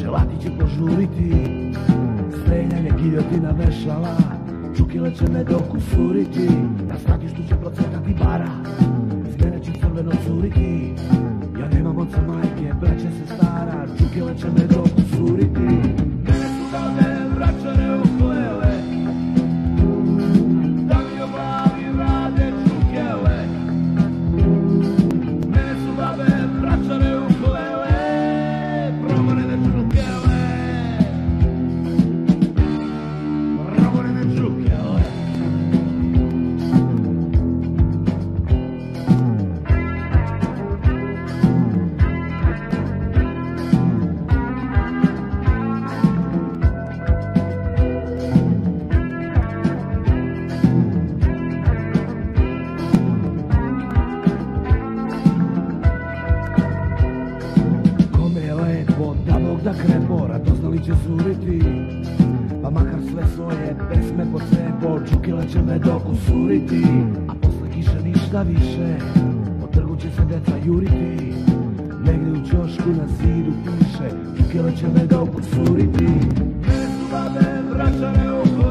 Čelati će požuriti, streljanje giljotina vešala, čukile će me dok usuriti, na stratištu će procvetati bara, iz mene će crveno curiti, ja nemam oca majke, braće se stara, čukile će me dok usuriti. Mene su dane vraćane u hlele, da mi o glavi rade čukele, mene su babe vraćane u hlele, progonene čukele, progonene čukele. Da krepo, radoznali će suriti, pa makar sve svoje pesme pod sebo, čukile će me dok usuriti, a posle kiše ništa više, po trgu će se deca juriti, negde u ćošku na zidu piše, čukile će me dok usuriti. Mene su babe vraćane u